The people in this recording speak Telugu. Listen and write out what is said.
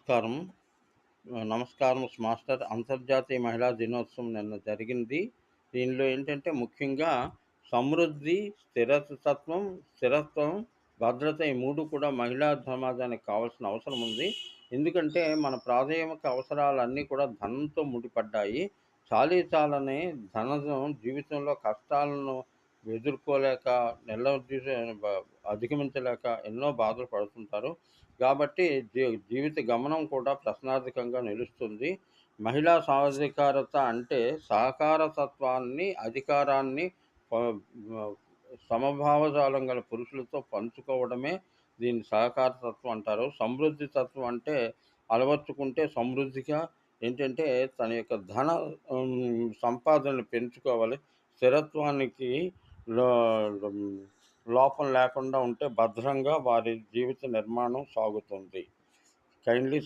నమస్కారం. నమస్కారం మాస్టర్. అంతర్జాతీయ మహిళా దినోత్సవం నిన్న జరిగింది. దీనిలో ఏంటంటే ముఖ్యంగా సమృద్ధి, స్థిరత్వం, భద్రత ఈ 3 కూడా మహిళా సమాజానికి కావాల్సిన అవసరం ఉంది. ఎందుకంటే మన ప్రాథమిక అవసరాలన్నీ కూడా ధనంతో ముడిపడ్డాయి. చాలీచాలని ధనం జీవితంలో కష్టాలను ఎదుర్కోలేక, నిర్లజ్జ బ అధిగమించలేక ఎన్నో బాధలు పడుతుంటారు. కాబట్టి జీవిత గమనం కూడా ప్రశ్నార్థకంగా నిలుస్తుంది. మహిళా సాధికారత అంటే సహకార తత్వాన్ని, అధికారాన్ని ప వ సమభావజాలం గల పురుషులతో పంచుకోవడమే దీన్ని సహకార తత్వం అంటారు. సమృద్ధి తత్వం అంటే అలవర్చుకుంటే సమృద్ధిగా ఏంటంటే తన యొక్క సంపాదనను పెంచుకోవాలి. స్థిరత్వానికి లో లోపం లేకుండా ఉంటే భద్రంగా వారి జీవిత నిర్మాణం సాగుతుంది. కైండ్లీ